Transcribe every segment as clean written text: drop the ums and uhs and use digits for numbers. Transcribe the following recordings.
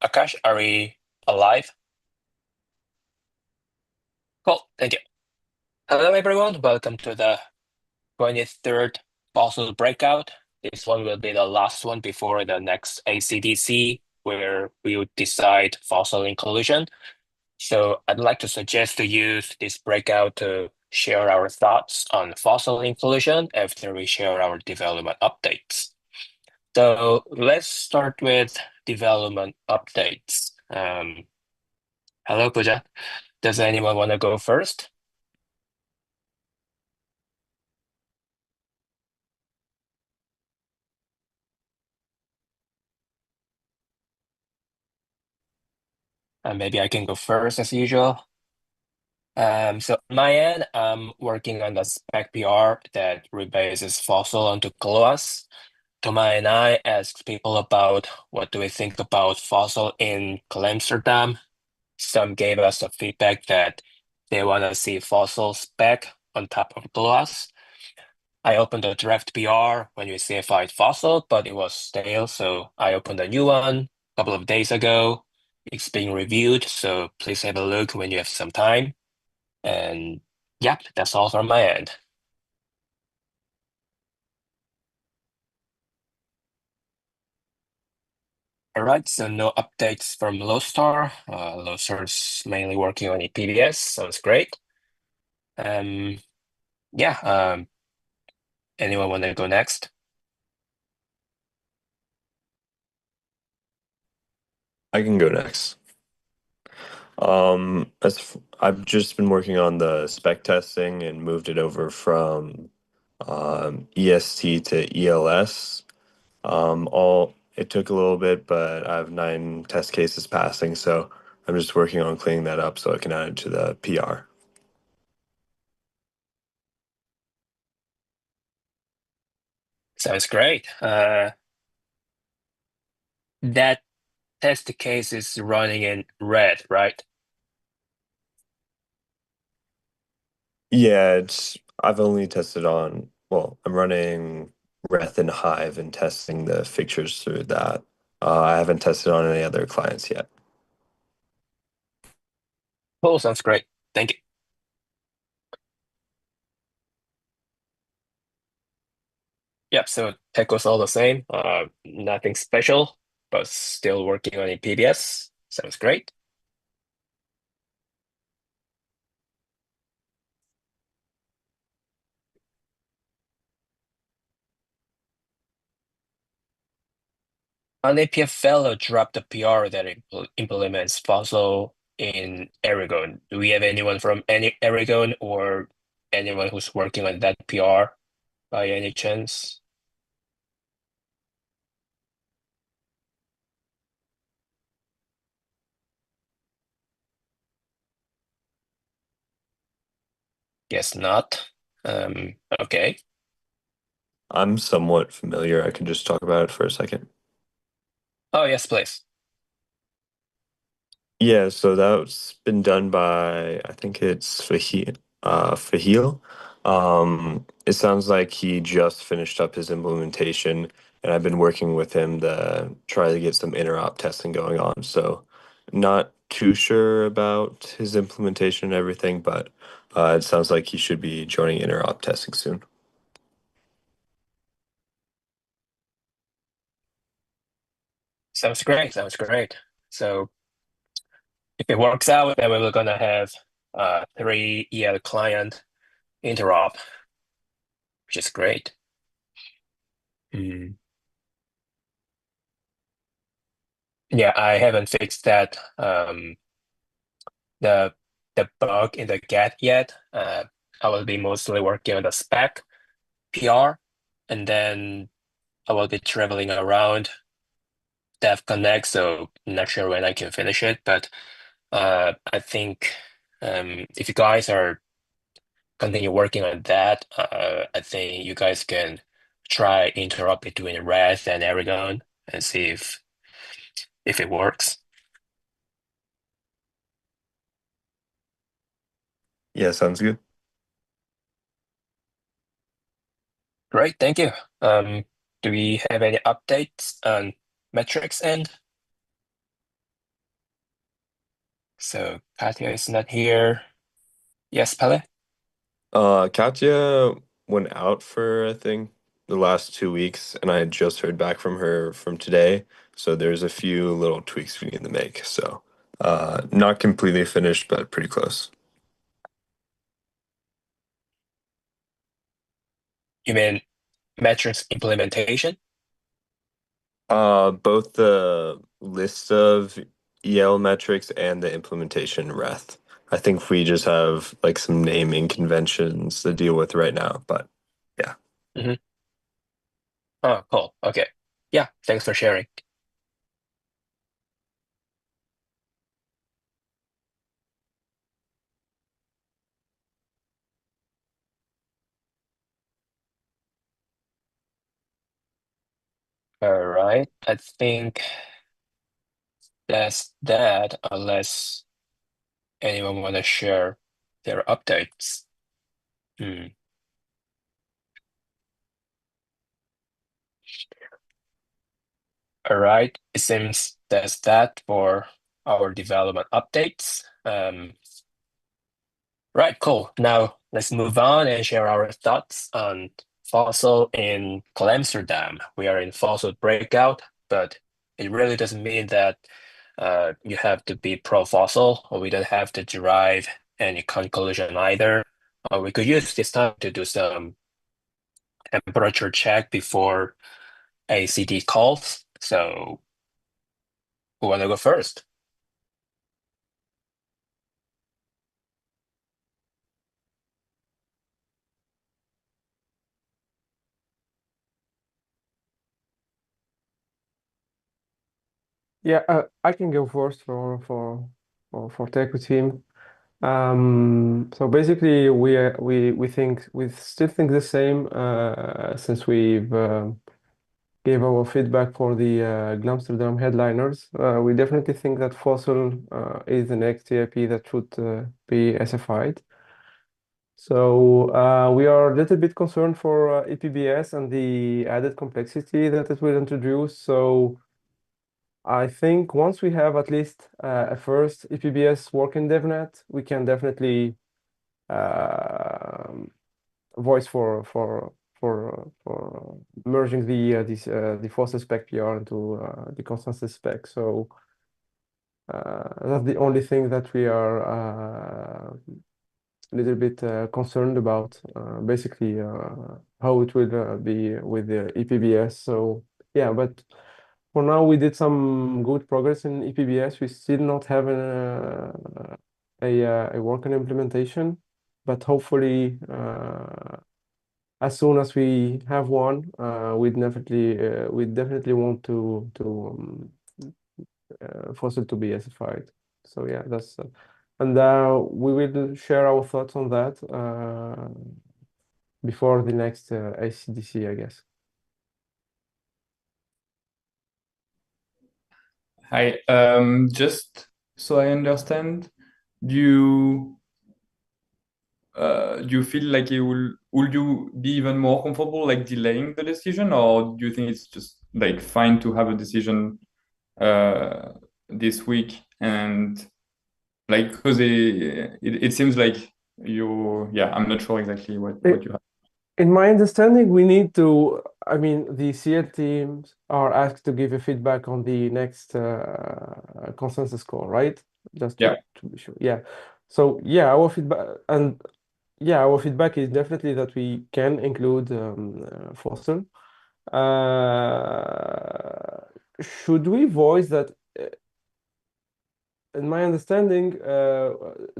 Akash, are we alive? Cool, thank you. Hello, everyone. Welcome to the 23rd FOCIL Breakout. This one will be the last one before the next ACDC, where we will decide fossil inclusion. So I'd like to suggest to use this breakout to share our thoughts on fossil inclusion after we share our development updates. So let's start with development updates. Hello, Pooja. Does anyone want to go first? Maybe I can go first as usual. So on my end, I'm working on the spec PR that rebases fossil onto GLOAS. Toma and I asked people about what do we think about fossil in Amsterdam. Some gave us a feedback that they want to see fossil spec on top of GLOAS. I opened a draft PR when we CFI'd fossil, but it was stale, so I opened a new one a couple of days ago. It's being reviewed, so please have a look when you have some time. And yeah, that's all from my end. All right, so no updates from Lowstar. Lowstar's mainly working on PBS, sounds great. Um, yeah, anyone want to go next? I can go next. I've just been working on the spec testing and moved it over from EST to ELS. All it took a little bit, but I have 9 test cases passing, so I'm just working on cleaning that up so I can add it to the PR. Sounds great. That test case is running in red, right? Yeah, I've only tested on, well, I'm running Reth and Hive and testing the fixtures through that. I haven't tested on any other clients yet. Cool, sounds great. Thank you. Yep, so tech was all the same. Nothing special, but still working on a PBS. Sounds great. An APF fellow dropped a PR that implements Fossil in Aragon. Do we have anyone from any Aragon or anyone who's working on that PR by any chance? Guess not. Okay. I'm somewhat familiar. I can just talk about it for a second. Oh, yes, please. Yeah, so that's been done by, I think it's FOCIL. Fahil. It sounds like he just finished up his implementation, and I've been working with him to try to get some interop testing going on. So, not too sure about his implementation and everything, but it sounds like he should be joining interop testing soon. Sounds great. Sounds great. So if it works out, then we're gonna have three EL client interop, which is great. Mm. Yeah, I haven't fixed that the the bug in the get yet. I will be mostly working on the spec PR, and then I will be traveling around Dev Connect, so not sure when I can finish it, but I think if you guys are continue working on that, I think you guys can try interrupt between Wrath and Aragon and see if it works. Yeah, sounds good. Great, thank you. Um, do we have any updates on metrics end? So Katya is not here. Yes, Pele? Katya went out for, I think, the last 2 weeks, and I had just heard back from her from today. So there's a few little tweaks we need to make. So, not completely finished, but pretty close. You mean metrics implementation? Both the list of EL metrics and the implementation ref. I think we just have like some naming conventions to deal with right now, but yeah. Hmm. Oh, cool. Okay. Yeah, thanks for sharing. All right. I think that's that, unless anyone want to share their updates. Hmm. All right. It seems that's that for our development updates. Right, cool. Now let's move on and share our thoughts on FOCIL in Amsterdam. We are in FOCIL Breakout, but it really doesn't mean that you have to be pro-fossil, or we don't have to derive any conclusion either. We could use this time to do some temperature check before ACD calls. So who want to go first? Yeah, I can go first for tech with him. So basically, we still think the same since we've gave our feedback for the Glamsterdam headliners. We definitely think that Fossil is the next TIP that should be SFI'd. So we are a little bit concerned for EPBS and the added complexity that it will introduce. So I think once we have at least a first EPBS working DevNet, we can definitely um voice for merging the fossil spec PR into the consensus spec. So that's the only thing that we are a little bit concerned about. Basically, how it will be with the EPBS. So yeah, but for now we did some good progress in EPBS. We still not have a working implementation, but hopefully as soon as we have one, we definitely want fossil to be SFI'd. So yeah, that's and we will share our thoughts on that before the next ACDC, I guess. Hi, just so I understand, you do you feel like it would you be even more comfortable like delaying the decision, or do you think it's just like fine to have a decision uh, this week? And like, because it seems like yeah, I'm not sure exactly what you have. In my understanding, we need to, I mean, the CL teams are asked to give a feedback on the next consensus score, right? Just Yeah. to be sure. Yeah. So yeah, our feedback and yeah, our feedback is definitely that we can include FOCIL. Uh, should we voice that? In my understanding,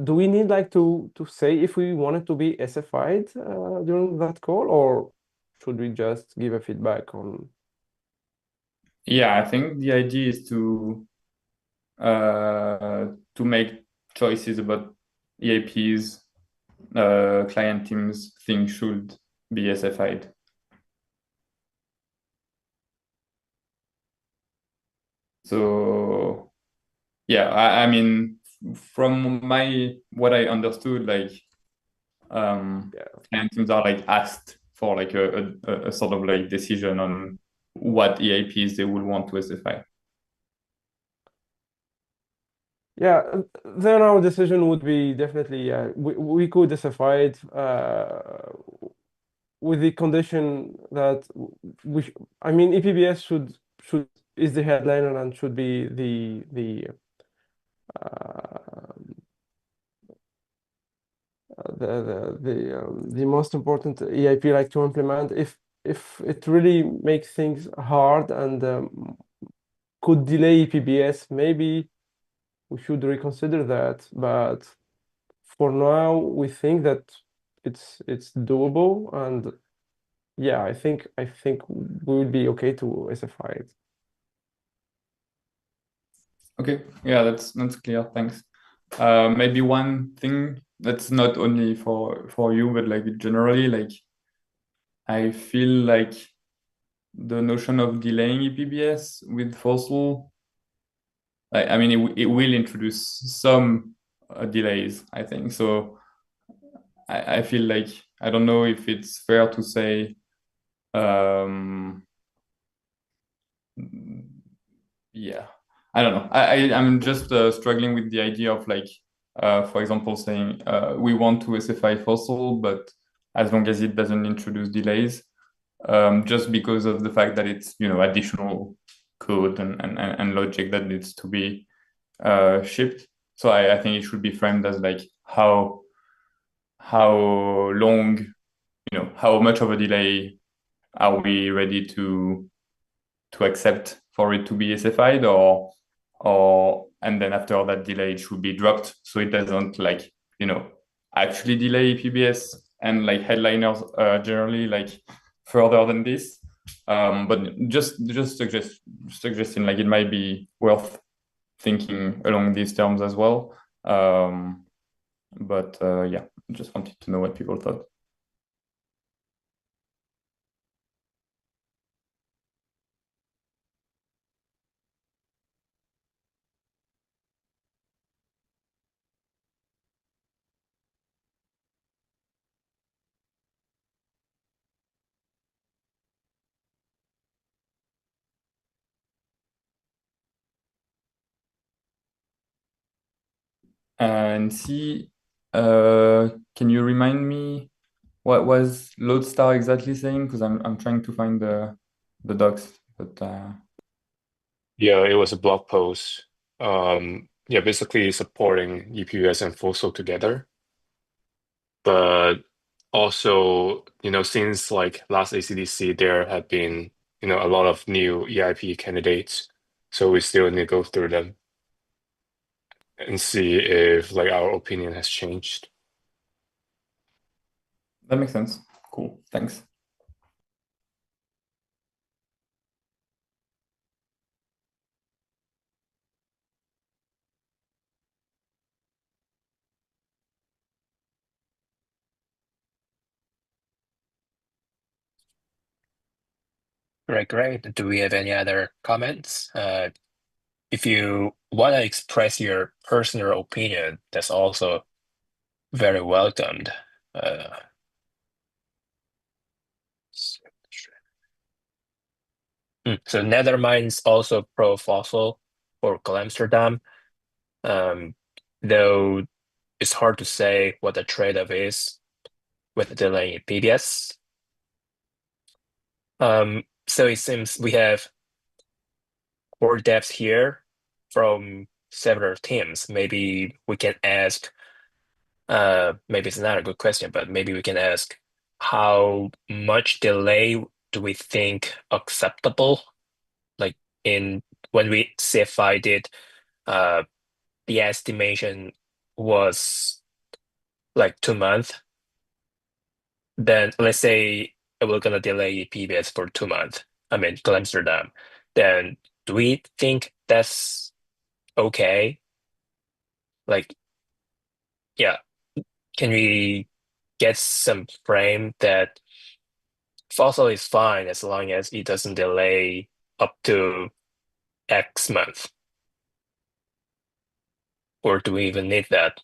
do we need like to say if we want it to be SFI'd during that call, or should we just give a feedback on? Yeah, I think the idea is to make choices about EAPs client teams think should be SFI'd. So yeah, I mean, from what I understood, like Yeah, client teams are like asked for like a sort of like decision on what EAPs they would want to SFI. yeah. Then our decision would be definitely we could SFI it with the condition that I mean EPBS should is the headliner and should be uh, the most important EIP like to implement if it really makes things hard and could delay EPBS, maybe we should reconsider that. But for now, we think that it's doable, and yeah, I think we would be okay to SFI it. Okay, yeah, that's clear. Thanks. Maybe one thing that's not only for you, but like generally, like I feel like the notion of delaying EPBS with FOSL, like, I mean, it will introduce some delays, I think. So I feel like I don't know if it's fair to say, um, yeah, I don't know. I'm just struggling with the idea of like, for example, saying we want to SFI FOSL, but as long as it doesn't introduce delays, just because of the fact that it's additional code and logic that needs to be shipped. So I think it should be framed as like how long, how much of a delay are we ready to accept for it to be SFI'd, or and then after that delay it should be dropped so it doesn't like actually delay PBS and like headliners generally like further than this. But just suggesting like it might be worth thinking along these terms as well. But yeah, just wanted to know what people thought. And see, can you remind me what was Lodestar exactly saying? Because I'm trying to find the docs, but Yeah, it was a blog post. Yeah, basically supporting EPUS and FOSO together. But also, since like last ACDC, there have been, a lot of new EIP candidates. So we still need to go through them and see if like our opinion has changed. that makes sense. Cool, thanks. Great, great. Do we have any other comments? If you want to express your personal opinion, that's also very welcomed. So Nethermind's also pro fossil for Amsterdam, though it's hard to say what the trade-off is with delaying PBS. So it seems we have core depth here from several teams. Maybe we can ask, maybe it's not a good question, but maybe we can ask how much delay do we think acceptable? Like in when we CFI did, the estimation was like 2 months. Then let's say we're gonna delay PBS for 2 months. I mean, to Amsterdam. Then do we think that's okay? Like, yeah, can we get some frame that fossil is fine as long as it doesn't delay up to X month? Or do we even need that?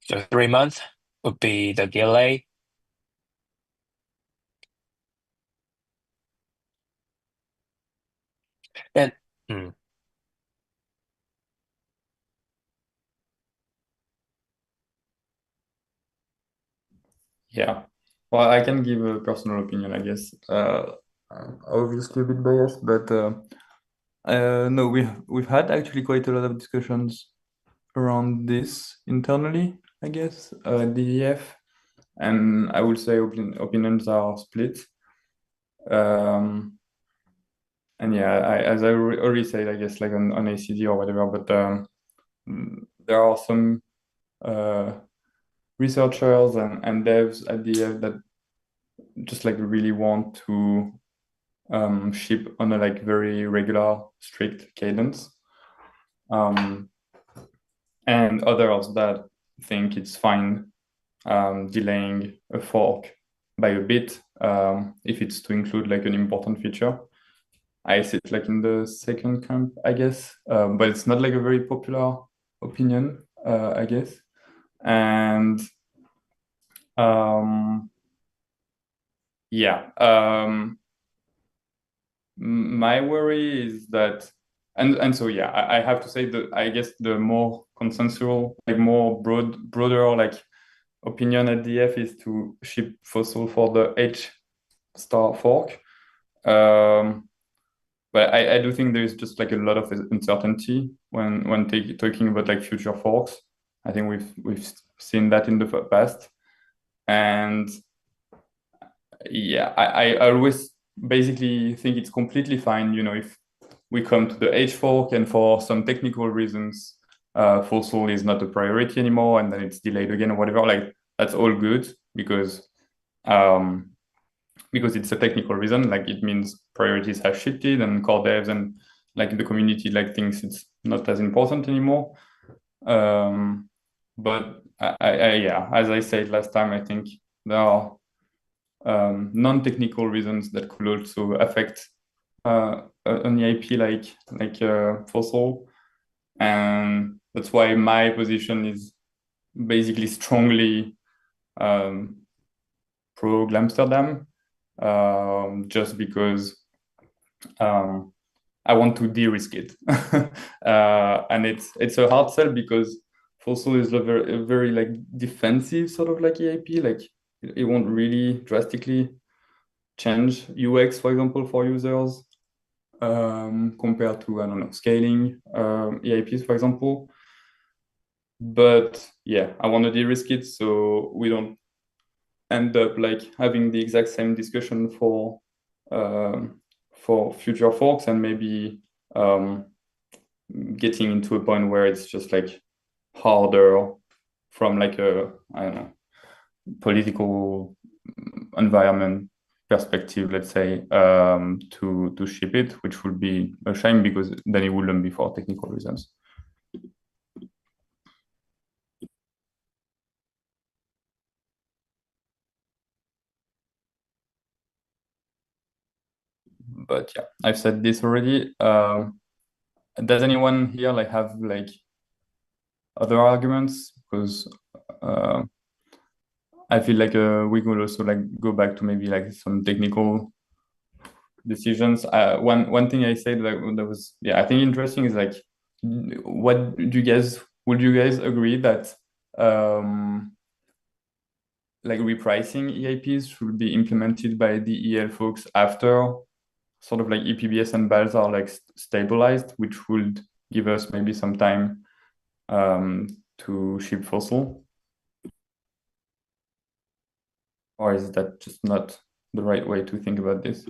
So 3 months would be the delay. And mm, Yeah. Well, I can give a personal opinion, I guess. Obviously a bit biased, but no, we've had actually quite a lot of discussions around this internally, I guess, DEF, and I would say opinions are split. And yeah, as I already said, I guess like on ACD or whatever, but there are some researchers and devs at DEF that just like really want to ship on a like very regular, strict cadence. And others that think it's fine delaying a fork by a bit if it's to include like an important feature. I sit like in the second camp, I guess, but it's not like a very popular opinion, I guess. And yeah, my worry is that, and so yeah, I have to say that I guess the more consensual, like more broader like opinion at DF is to ship FOCIL for the H star fork. But I do think there's just like a lot of uncertainty when talking about like future forks. I think we've seen that in the past, and yeah, I always basically think it's completely fine, you know, if we come to the H fork and for some technical reasons, FOCIL is not a priority anymore, and then it's delayed again or whatever. Like that's all good because it's a technical reason. Like it means priorities have shifted, and core devs and like the community like thinks it's not as important anymore. But yeah, as I said last time, I think there are non-technical reasons that could also affect an EIP like FOCIL, and that's why my position is basically strongly pro Amsterdam, just because I want to de-risk it, and it's a hard sell because FOCIL is a very like defensive sort of like EIP, like it won't really drastically change UX, for example, for users compared to, I don't know, scaling EIPs, for example. But yeah, I want to de-risk it so we don't end up like having the exact same discussion for future forks, and maybe getting into a point where it's just like harder from like a, I don't know, political environment perspective, let's say, to ship it, which would be a shame because then it wouldn't be for technical reasons. But yeah, I've said this already. Does anyone here have other arguments? Because I feel like we could also go back to maybe some technical decisions. One thing I said that was I think interesting is what do you guys would you guys agree that repricing EIPs should be implemented by the EL folks after sort of EPBS and BALs are stabilized, which would give us maybe some time to ship FOCIL? Or is that just not the right way to think about this?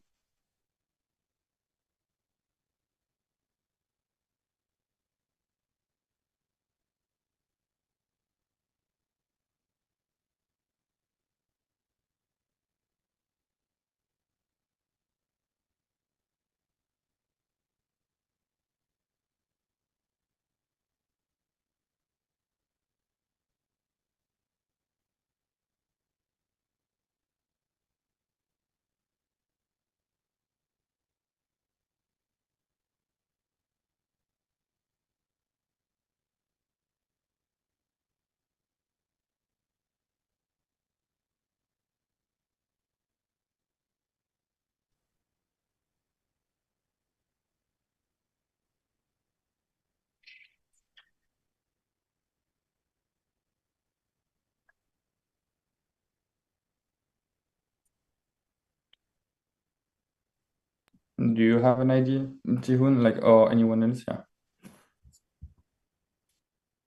Do you have an idea, Jihoon, or anyone else? Yeah.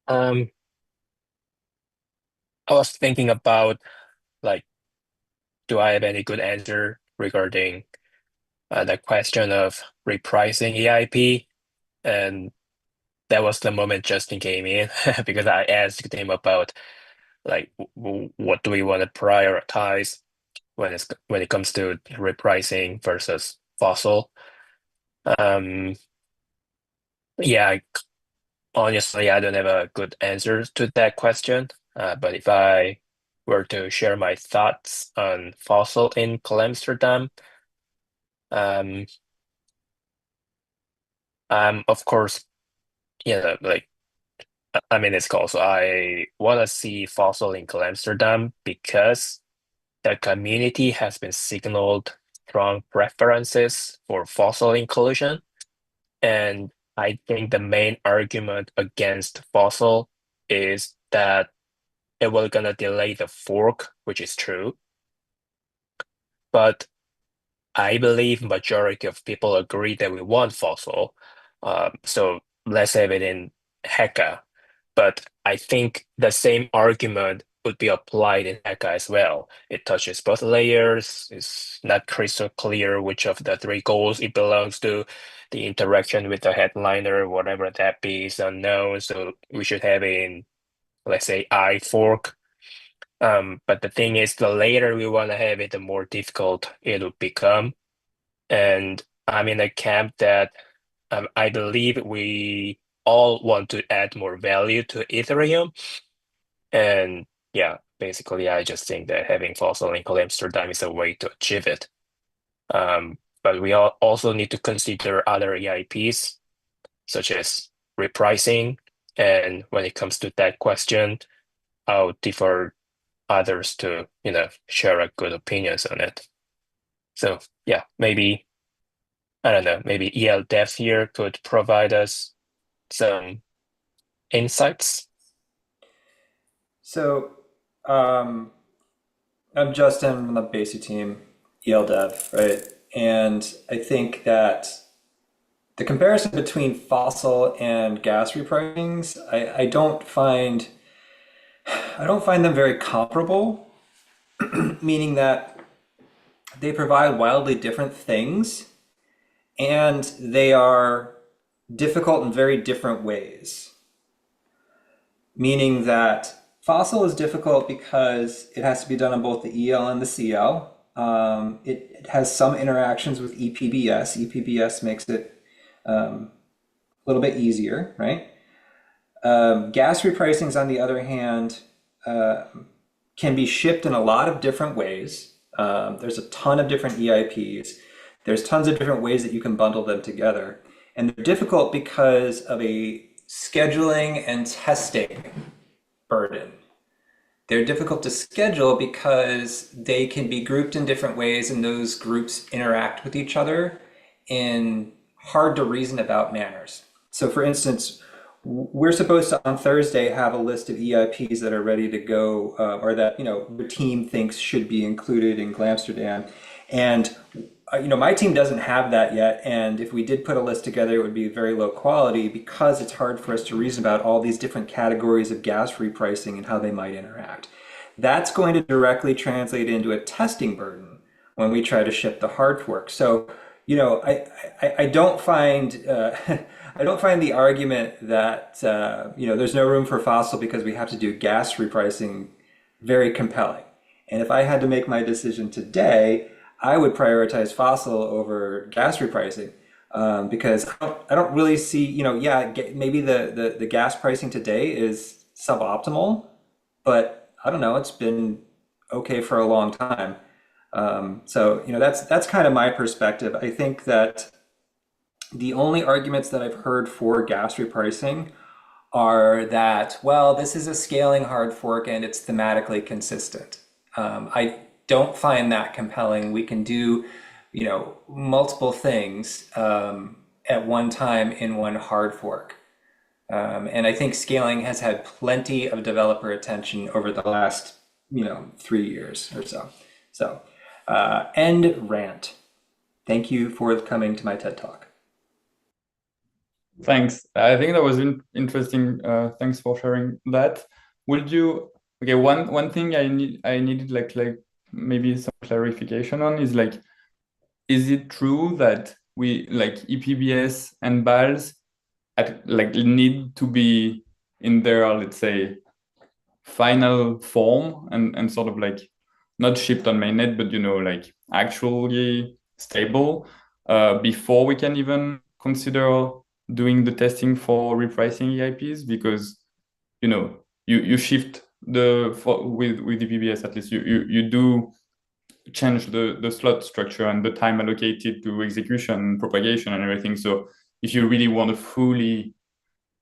I was thinking about like, do I have any good answer regarding the question of repricing EIP? And that was the moment Justin came in because I asked him about what do we want to prioritize when it comes to repricing versus fossil. Yeah, honestly, I don't have a good answer to that question. But if I were to share my thoughts on fossil in Amsterdam, um, of course, I'm in this call, so I want to see fossil in Amsterdam because the community has been signaled strong preferences for fossil inclusion. And I think the main argument against fossil is that it will gonna delay the fork, which is true. But I believe majority of people agree that we want fossil. So let's have it in Heka. But I think the same argument would be applied in Heka as well. It touches both layers. It's not crystal clear which of the three goals it belongs to. The interaction with the headliner, whatever that be, is unknown. So we should have it in, let's say, I fork. But the thing is, the later we want to have it, the more difficult it will become. And I'm in a camp that I believe we all want to add more value to Ethereum. And yeah, basically, I just think that having fossil in Amsterdam is a way to achieve it. But we also need to consider other EIPs, such as repricing. And when it comes to that question, I'll defer others to, share a good opinions on it. So yeah, maybe, I don't know, maybe EL Dev here could provide us some insights. So, um, I'm Justin from the Basic team, EL Dev, right? And I think that the comparison between fossil and gas repricings, I don't find them very comparable, meaning that they provide wildly different things and they are difficult in very different ways. Meaning that FOCIL is difficult because it has to be done on both the EL and the CL. It has some interactions with EPBS. EPBS makes it a little bit easier, right? Gas repricings, on the other hand, can be shipped in a lot of different ways. There's a ton of different EIPs. There's tons of different ways that you can bundle them together. And they're difficult because of a scheduling and testing burden. They're difficult to schedule because they can be grouped in different ways, and those groups interact with each other in hard to reason about manners. So for instance, we're supposed to on Thursday have a list of EIPs that are ready to go, or that the team thinks should be included in Glamsterdam. And my team doesn't have that yet, and if we did put a list together, it would be very low quality because it's hard for us to reason about all these different categories of gas repricing and how they might interact. That's going to directly translate into a testing burden when we try to ship the hard fork. So, I don't find I don't find the argument that there's no room for FOCIL because we have to do gas repricing very compelling. And if I had to make my decision today, I would prioritize FOCIL over gas repricing because I don't really see, maybe the gas pricing today is suboptimal, but I don't know, it's been okay for a long time. So that's kind of my perspective. I think that the only arguments that I've heard for gas repricing are that, well, this is a scaling hard fork and it's thematically consistent. I don't find that compelling. We can do, multiple things at one time in one hard fork. And I think scaling has had plenty of developer attention over the last, 3 years or so. So, end rant. Thank you for coming to my TED Talk. Thanks. I think that was interesting. Thanks for sharing that. Okay, one thing I needed like maybe some clarification on is is it true that we EPBS and BALs need to be in their, let's say, final form and sort of not shipped on mainnet, but actually stable before we can even consider doing the testing for repricing EIPs? Because you shift with the PBS, at least you do change the slot structure and the time allocated to execution, propagation, and everything. So if you really want to fully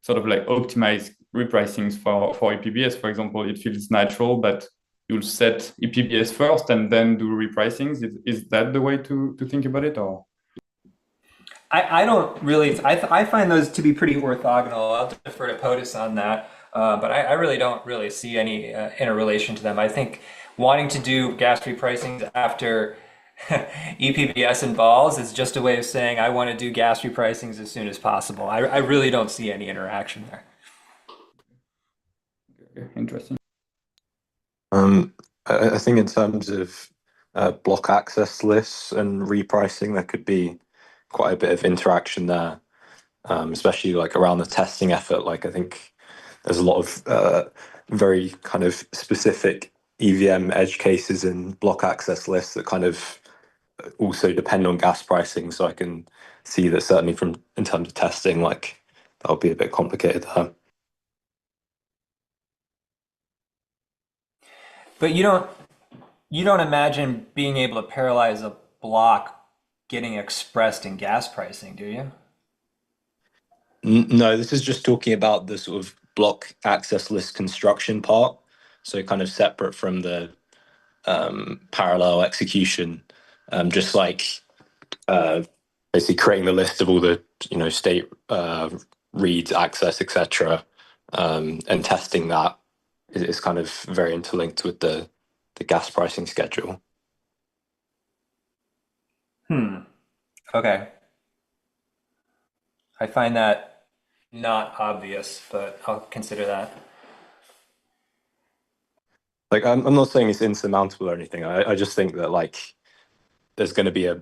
sort of optimize repricings for EPBS, for example, it feels natural that you'll set EPBS first and then do repricings. Is that the way to think about it, or? I don't really, I find those to be pretty orthogonal. I'll defer to POTUS on that, but I really don't really see any interrelation to them. I think wanting to do gas repricings after EPBS and balls is just a way of saying I want to do gas repricings as soon as possible. I really don't see any interaction there. Okay, interesting. I think in terms of block access lists and repricing, there could be quite a bit of interaction there, especially around the testing effort. I think there's a lot of very kind of specific EVM edge cases and block access lists that kind of also depend on gas pricing. So I can see that certainly in terms of testing, that'll be a bit complicated there. But you don't imagine being able to parallelize a block getting expressed in gas pricing, do you? No, this is just talking about the sort of block access list construction part. So kind of separate from the parallel execution, just basically creating the list of all the state reads, access, etc., and testing that is kind of very interlinked with the gas pricing schedule. Okay. I find that not obvious, but I'll consider that. I'm not saying it's insurmountable or anything. I just think that there's going to be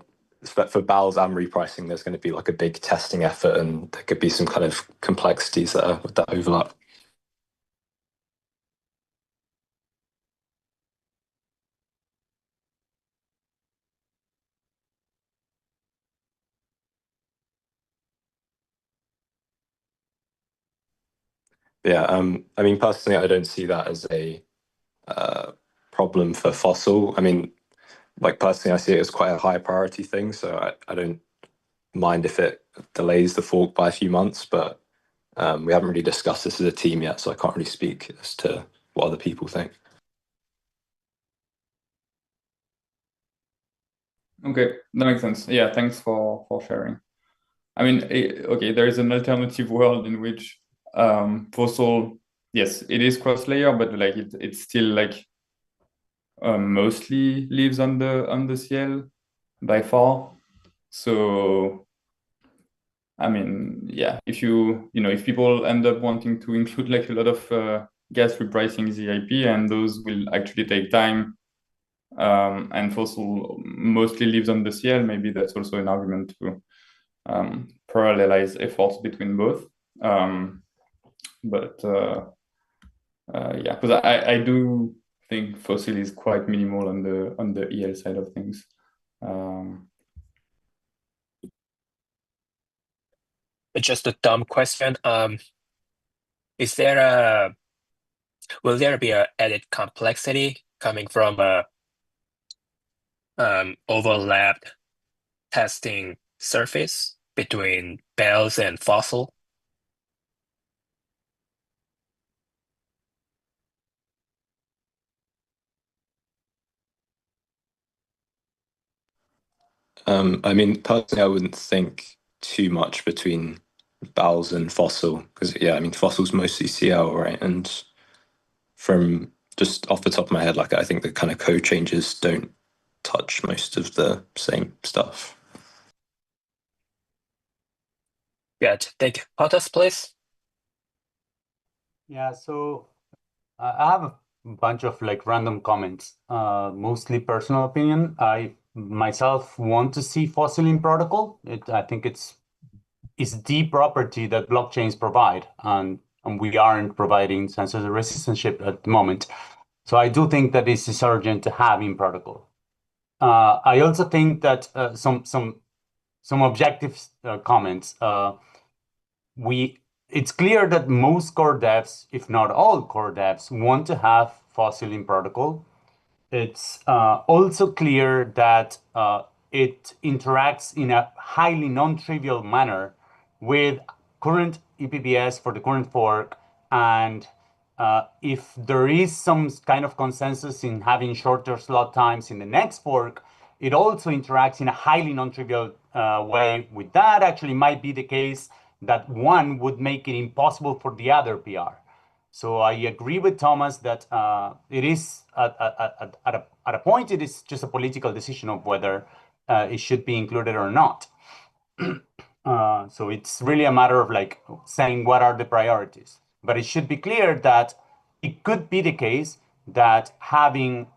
for BALs and repricing, there's going to be a big testing effort, and there could be some kind of complexities there with that overlap. Yeah, I mean, personally, I don't see that as a problem for fossil. I mean, like personally, I see it as quite a high priority thing, so I don't mind if it delays the fork by a few months, but we haven't really discussed this as a team yet, so I can't really speak as to what other people think. Okay, that makes sense. Yeah, thanks for sharing. I mean, okay, there is an alternative world in which FOCIL, yes, it is cross-layer, but like it's still like mostly lives on the CL by far. So I mean, yeah, if if people end up wanting to include like a lot of gas repricing ZIP, and those will actually take time, and FOCIL mostly lives on the CL, maybe that's also an argument to parallelize efforts between both. But yeah, because I do think FOCIL is quite minimal on the EL side of things. Just a dumb question. Is there will there be a added complexity coming from a overlapped testing surface between Bells and FOCIL? I mean, personally, I wouldn't think too much between Bowels and Fossil because, yeah, I mean, Fossil's mostly CL, right? And from just off the top of my head, like I think the kind of code changes don't touch most of the same stuff. Good. Thank you. Potas, please. Yeah, so I have a bunch of like random comments, mostly personal opinion. I myself want to see FOCIL in protocol. I think it's the property that blockchains provide, and we aren't providing censorship resistance at the moment. So I do think that this is urgent to have in protocol. I also think that some objective comments. It's clear that most core devs, if not all core devs, want to have FOCIL in protocol. It's also clear that it interacts in a highly non-trivial manner with current EPBS for the current fork. And if there is some kind of consensus in having shorter slot times in the next fork, it also interacts in a highly non-trivial way with that. Actually might be the case that one would make it impossible for the other PR. So I agree with Thomas that it is at a point, it is just a political decision of whether it should be included or not. So it's really a matter of like saying what are the priorities. But it should be clear that it could be the case that having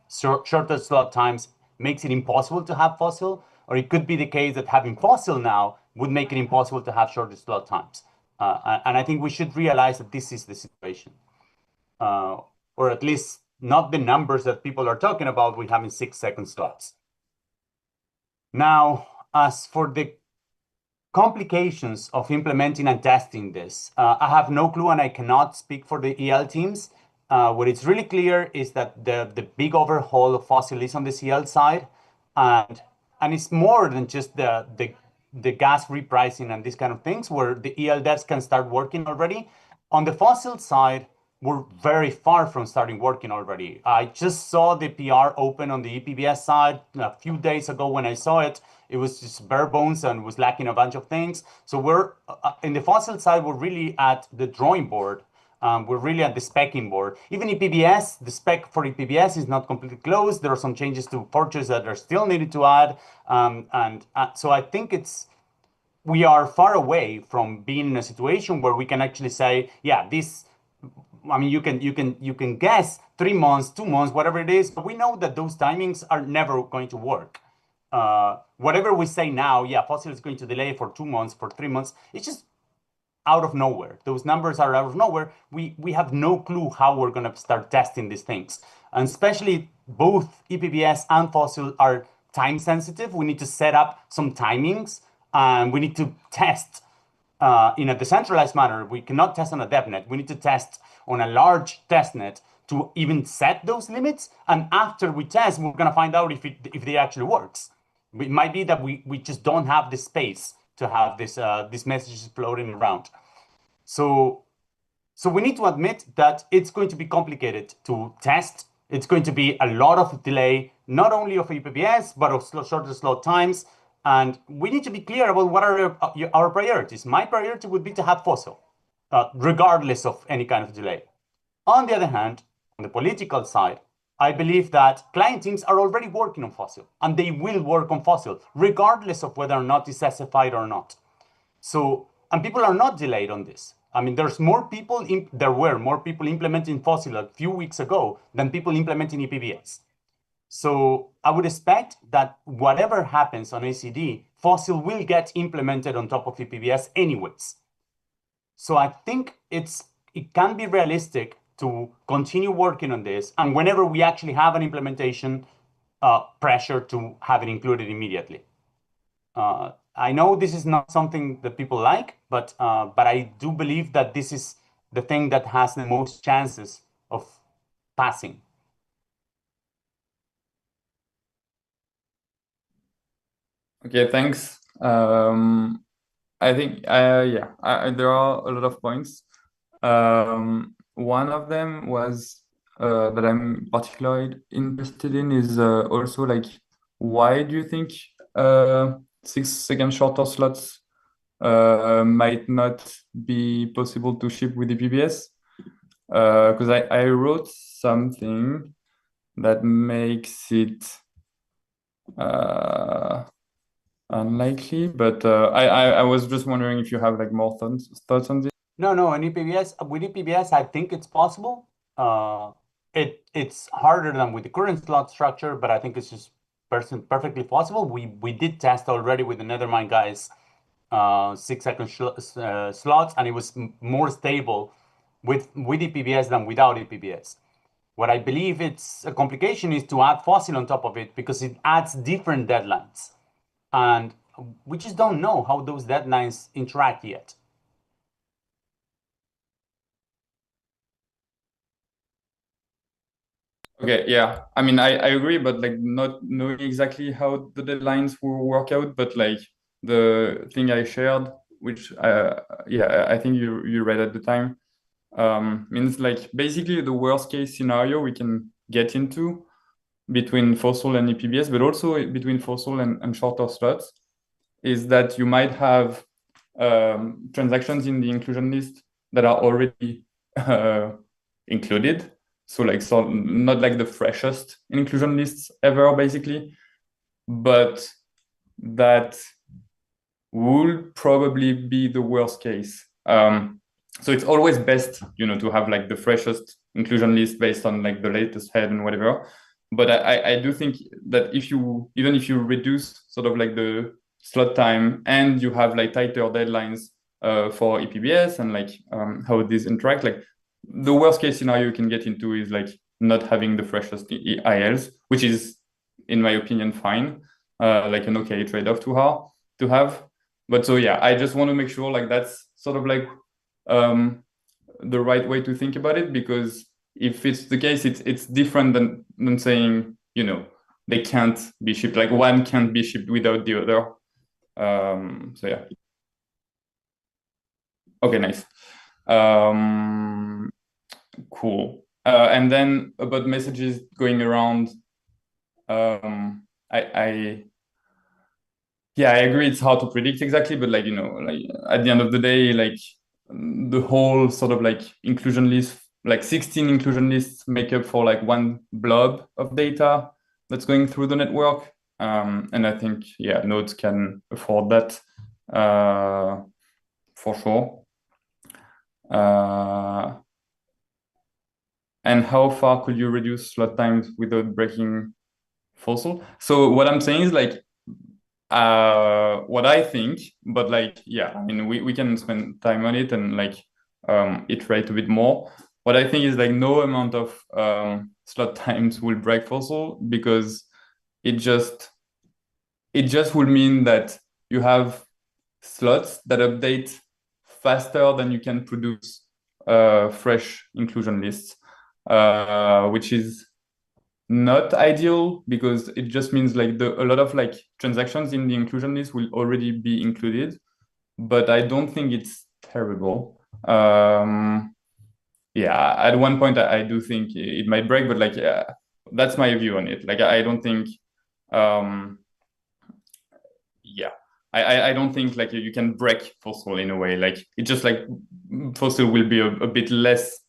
shorter slot times makes it impossible to have FOCIL, or it could be the case that having FOCIL now would make it impossible to have shorter slot times. And I think we should realize that this is the situation, or at least not the numbers that people are talking about with having 6-second slots. Now, as for the complications of implementing and testing this, I have no clue and I cannot speak for the EL teams. What is really clear is that the big overhaul of FOCIL is on the CL side, and it's more than just the gas repricing and these kind of things where the EL devs can start working already. On the FOCIL side, we're very far from starting working already. I just saw the PR open on the EPBS side a few days ago. When I saw it, it was just bare bones and was lacking a bunch of things. So we're in the FOCIL side, we're really at the drawing board. We're really at the specking board. Even EPBS, the spec for EPBS is not completely closed. There are some changes to purchase that are still needed to add. So I think we are far away from being in a situation where we can actually say, yeah, this. I mean, you can guess 3 months, 2 months, whatever it is, but we know that those timings are never going to work. Whatever we say now, yeah, FOCIL is going to delay for 2 months, for 3 months. It's just out of nowhere. Those numbers are out of nowhere. We have no clue how we're going to start testing these things. And especially both EPBS and FOCIL are time sensitive. We need to set up some timings and we need to test in a decentralized manner. We cannot test on a DevNet. We need to test on a large testnet to even set those limits. And after we test, we're going to find out if it actually works. It might be that we just don't have the space to have these messages floating around. So we need to admit that it's going to be complicated to test. It's going to be a lot of delay, not only of ePBS, but of shorter slot times. And we need to be clear about what are our priorities. My priority would be to have FOCIL, regardless of any kind of delay. On the other hand, on the political side, I believe that client teams are already working on FOCIL, and they will work on FOCIL, regardless of whether or not it's specified or not. So, and people are not delayed on this. I mean, there were more people implementing FOCIL a few weeks ago than people implementing ePBS. So I would expect that whatever happens on ACD, FOCIL will get implemented on top of ePBS anyways. So I think it can be realistic to continue working on this, and whenever we actually have an implementation, pressure to have it included immediately. I know this is not something that people like, but I do believe that this is the thing that has the most chances of passing. Okay, thanks. I think, there are a lot of points. One of them was that I'm particularly interested in is also like, why do you think 6-second shorter slots might not be possible to ship with the ePBS? Because I wrote something that makes it unlikely, but I was just wondering if you have like more thoughts on this. No, with ePBS, I think it's possible. It's harder than with the current slot structure, but I think it's just perfectly possible. We did test already with the Nethermind guys 6-second slots, and it was more stable with ePBS than without ePBS. What I believe it's a complication is to add FOCIL on top of it, because it adds different deadlines. And we just don't know how those deadlines interact yet. Okay, yeah. I mean, I agree, but like not knowing exactly how the deadlines will work out, but like the thing I shared, which I think you read at the time, means like basically the worst case scenario we can get into between FOCIL and ePBS, but also between FOCIL and shorter slots, is that you might have transactions in the inclusion list that are already included. So not like the freshest inclusion lists ever, basically, but that would probably be the worst case. So it's always best, to have like the freshest inclusion list based on like the latest head and whatever. But I do think that even if you reduce sort of like the slot time and you have like tighter deadlines for ePBS and like how these interact, like the worst case scenario you can get into is like not having the freshest ILs, which is, in my opinion, fine, like an okay trade-off to have. But so yeah, I just want to make sure like that's sort of like the right way to think about it, because if it's the case, it's different than saying, they can't be shipped, like one can't be shipped without the other. So yeah. Okay, nice. Cool. And then about messages going around, I agree it's hard to predict exactly, but like, like at the end of the day, like the whole sort of like inclusion list, like 16 inclusion lists make up for like one blob of data that's going through the network. And I think, nodes can afford that for sure. And how far could you reduce slot times without breaking FOCIL? So what I'm saying is like, what I think, but like, I mean, we can spend time on it and like iterate a bit more. What I think is like no amount of slot times will break FOCIL, because it just will mean that you have slots that update faster than you can produce fresh inclusion lists, which is not ideal because it just means like a lot of like transactions in the inclusion list will already be included, but I don't think it's terrible. Yeah, at one point I do think it might break, but like, yeah, that's my view on it. Like, I don't think, yeah, I don't think like you can break FOCIL in a way. Like, it's just like FOCIL will be a bit less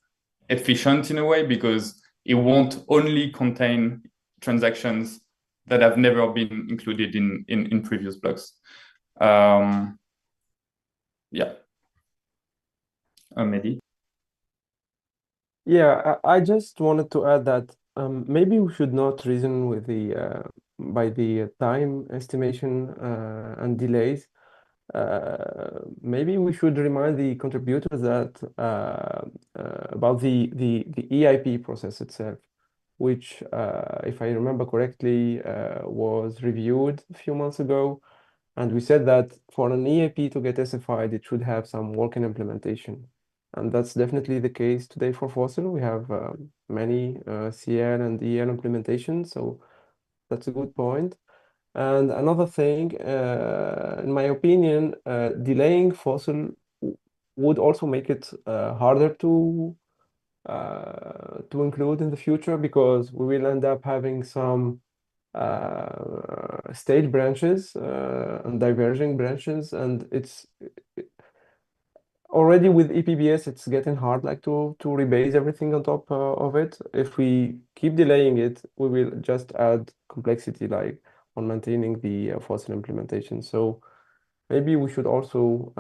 efficient in a way because it won't only contain transactions that have never been included in previous blocks. Yeah. Mehdi? Yeah, I just wanted to add that maybe we should not reason with the by the time estimation and delays. Maybe we should remind the contributors that about the EIP process itself, which, if I remember correctly, was reviewed a few months ago. And we said that for an EAP to get SFI'd, it should have some working implementation. And that's definitely the case today for FOSSIL. We have many CL and EL implementations, so that's a good point. And another thing, in my opinion, delaying FOSSIL would also make it harder to include in the future because we will end up having some state branches and diverging branches, and it's already with EPBS it's getting hard like to rebase everything on top of it. If we keep delaying it, we will just add complexity like on maintaining the FOSSIL implementation. So maybe we should also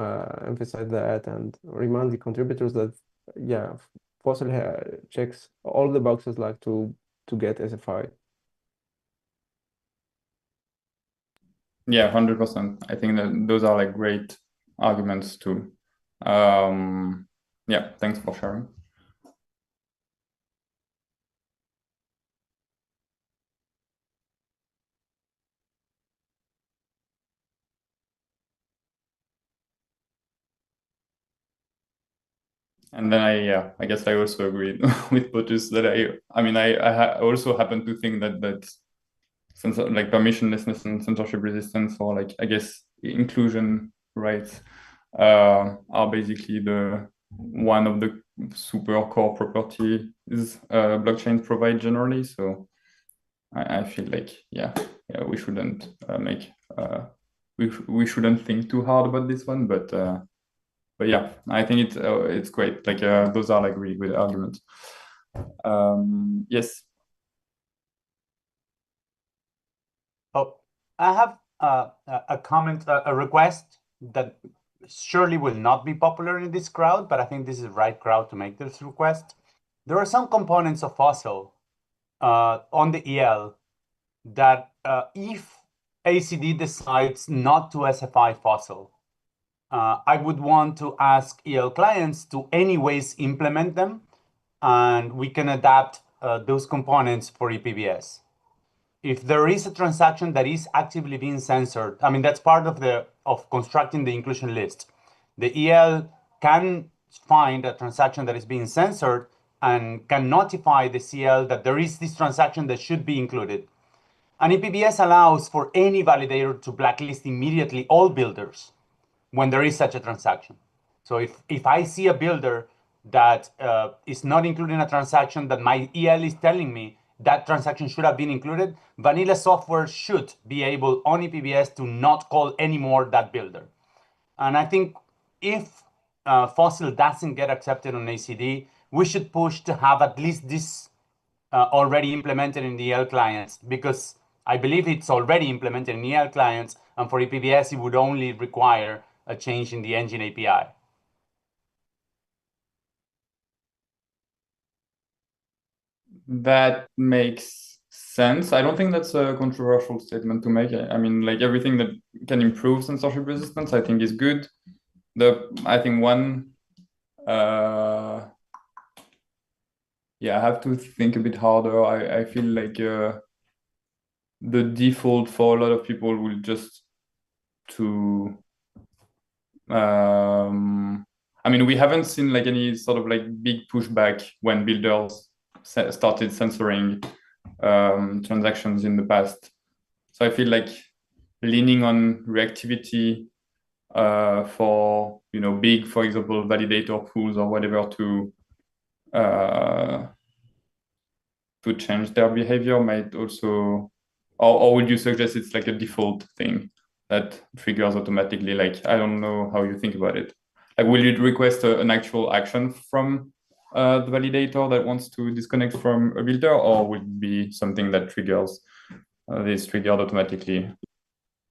emphasize that and remind the contributors that yeah, FOSSIL checks all the boxes like to get SFI. Yeah, 100%. I think that those are like great arguments too. Yeah, thanks for sharing. And then I guess I also agree with Potus that I also happen to think that like permissionlessness and censorship resistance, or like I guess inclusion rights, are basically the one of the super core properties blockchains provide generally. So I feel like yeah, we shouldn't we shouldn't think too hard about this one, but yeah, I think it's great. Like those are like really good arguments. Yes. Oh, I have a comment, a request that surely will not be popular in this crowd, but I think this is the right crowd to make this request. There are some components of FOSSIL on the EL that if ACD decides not to SFI FOSSIL, I would want to ask EL clients to anyways implement them, and we can adapt those components for EPBS. If there is a transaction that is actively being censored, I mean, that's part of constructing the inclusion list. The EL can find a transaction that is being censored and can notify the CL that there is this transaction that should be included. And EPBS allows for any validator to blacklist immediately all builders when there is such a transaction. So if I see a builder that is not including a transaction that my EL is telling me that transaction should have been included, vanilla software should be able on EPBS to not call anymore that builder. And I think if FOSSIL doesn't get accepted on ACD, we should push to have at least this already implemented in the EL clients, because I believe it's already implemented in EL clients, and for EPBS, it would only require a change in the engine API. That makes sense. I don't think that's a controversial statement to make. I mean, like everything that can improve censorship resistance, I think is good. I think one, yeah, I have to think a bit harder. I feel like the default for a lot of people will just to I mean, we haven't seen like any sort of like big pushback when builders started censoring transactions in the past. So I feel like leaning on reactivity for big, for example, validator pools or whatever to change their behavior might also, or would you suggest it's like a default thing that triggers automatically? Like, I don't know how you think about it. Like, will you request an actual action from the validator that wants to disconnect from a builder, or would it be something that triggers this triggered automatically?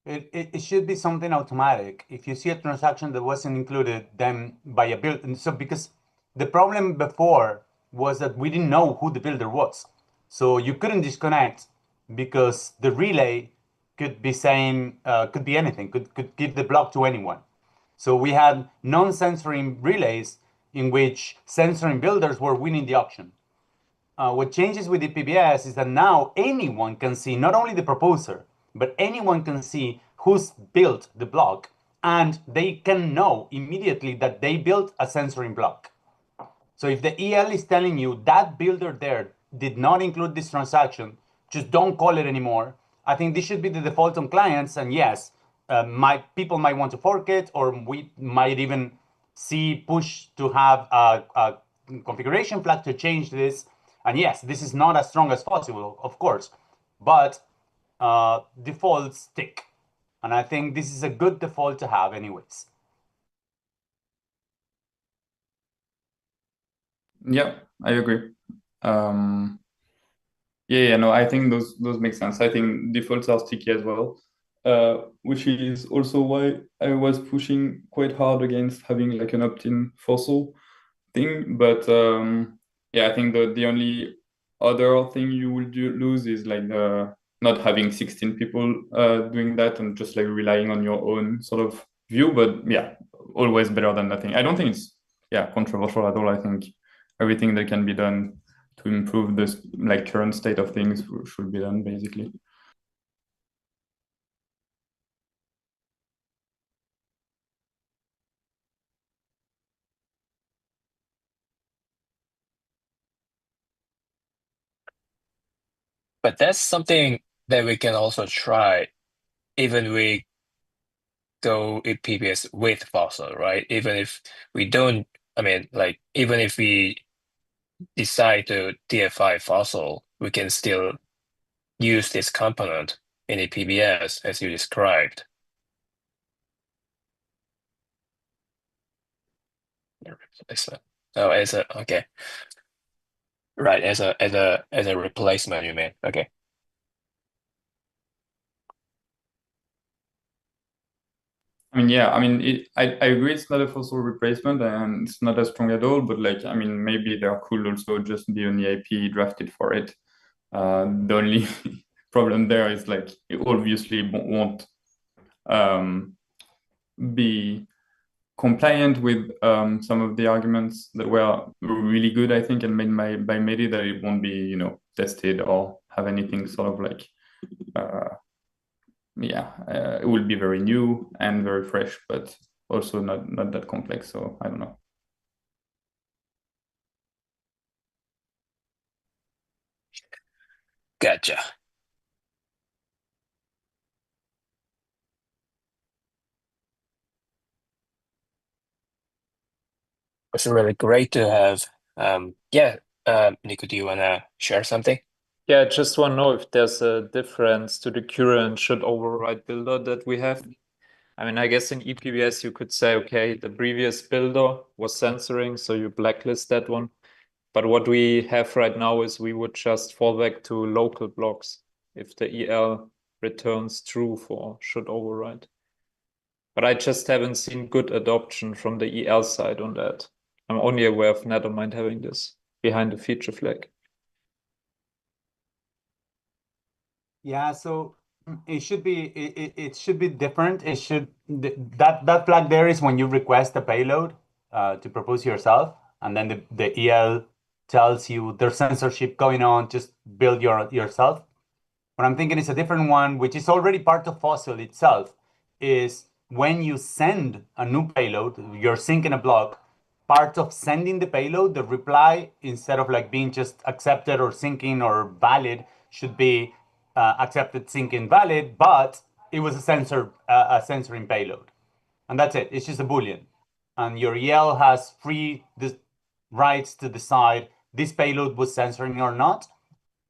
It should be something automatic. If you see a transaction that wasn't included, then by a builder. So because the problem before was that we didn't know who the builder was. So you couldn't disconnect because the relay could be saying, could be anything, could give the block to anyone. So we had non-censoring relays in which censoring builders were winning the auction. What changes with the PBS is that now anyone can see not only the proposer, but anyone can see who's built the block, and they can know immediately that they built a censoring block. So if the EL is telling you that builder there did not include this transaction, just don't call it anymore. I think this should be the default on clients. And yes, people might want to fork it, or we might even see push to have a configuration flag to change this. And yes, this is not as strong as possible, of course, but defaults stick. And I think this is a good default to have anyways. Yeah, I agree. Yeah, no, I think those make sense. I think defaults are sticky as well, which is also why I was pushing quite hard against having like an opt-in FOCIL thing. But yeah, I think the only other thing you will lose is like not having 16 people doing that and just like relying on your own sort of view. But yeah, always better than nothing. I don't think it's controversial at all. I think everything that can be done to improve this like current state of things should be done basically. But that's something that we can also try, even we go in PBS with FOSL, right? Even if we don't, I mean, like, even if we decide to DFI FOSL, we can still use this component in a PBS as you described. Oh, okay. Right, as a replacement, you mean? Okay. I mean, yeah, I mean, I agree it's not a fossil replacement and it's not as strong at all, but like, I mean, maybe there could also just be an EIP drafted for it. The only problem there is like, it obviously won't be compliant with some of the arguments that were really good, I think, and made by Mehdi, that it won't be, tested or have anything sort of like it will be very new and very fresh, but also not that complex. So I don't know. Gotcha. It's really great to have. Nico, do you want to share something? Yeah, I just want to know if there's a difference to the current should override builder that we have. I mean, I guess in ePBS you could say, okay, the previous builder was censoring, so you blacklist that one. But what we have right now is we would just fall back to local blocks if the EL returns true for should override. But I just haven't seen good adoption from the EL side on that. I'm only aware of Nethermind having this behind the feature flag. Yeah, so it should be it should be different. That flag there is when you request a payload to propose yourself, and then the EL tells you there's censorship going on, just build yourself. What I'm thinking is a different one, which is already part of FOSIL itself, is when you send a new payload, you're syncing a block, part of sending the payload, the reply, instead of like being just accepted or syncing or valid, should be accepted, syncing, valid, but it was a censoring payload. And that's it. It's just a Boolean. And your EL has free rights to decide this payload was censoring or not.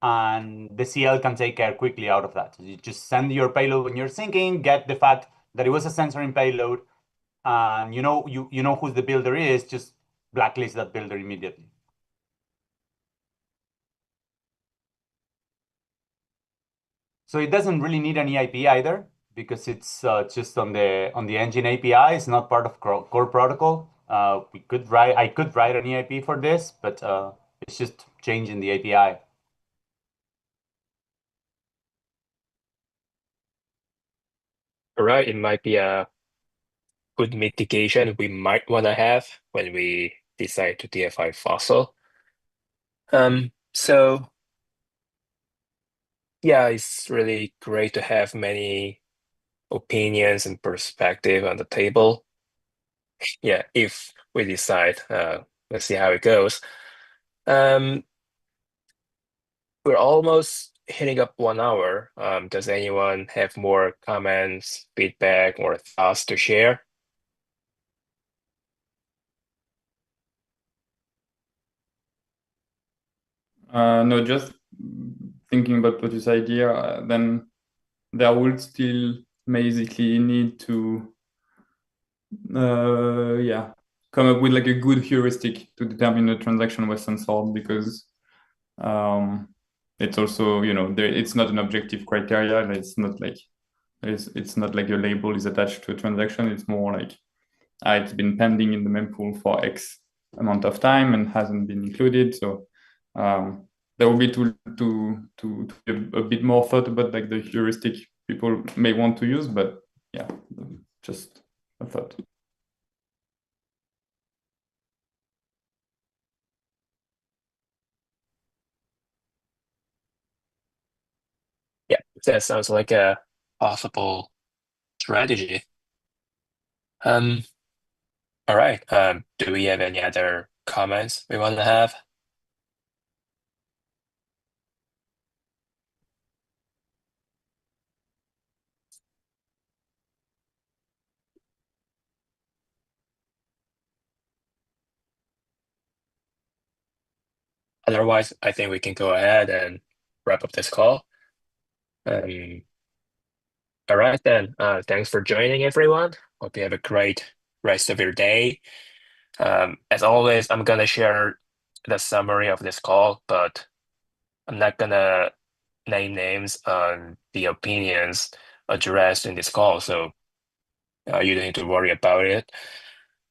And the CL can take care quickly out of that. You just send your payload when you're syncing, get the fact that it was a censoring payload, and you know who the builder is, just blacklist that builder immediately. So it doesn't really need an EIP either, because it's just on the engine API. It's not part of core protocol. I could write an EIP for this, but it's just changing the API. All right, it might be a good mitigation we might want to have when we decide to DFI fossil. So yeah, it's really great to have many opinions and perspective on the table. Yeah, if we decide, let's see how it goes. We're almost hitting up 1 hour. Does anyone have more comments, feedback, or thoughts to share? No, just thinking about what you said here, then there would still basically need to come up with like a good heuristic to determine the transaction was censored, because it's also, it's not an objective criteria. It's not like a label is attached to a transaction. It's more like it's been pending in the mempool for X amount of time and hasn't been included. So there will be to a bit more thought about like the heuristic people may want to use, but yeah, just a thought. Yeah, that sounds like a possible strategy. All right. Do we have any other comments we want to have? Otherwise, I think we can go ahead and wrap up this call. All right then. Thanks for joining, everyone. Hope you have a great rest of your day. As always, I'm gonna share the summary of this call, but I'm not gonna name names on the opinions addressed in this call, so you don't need to worry about it.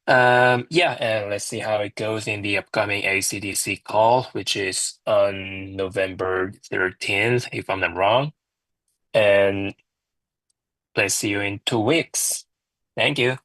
Yeah, and let's see how it goes in the upcoming ACDC call, which is on November 13th, if I'm not wrong. And let's see you in 2 weeks. Thank you.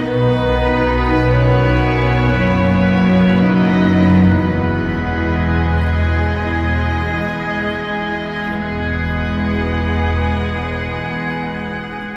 you.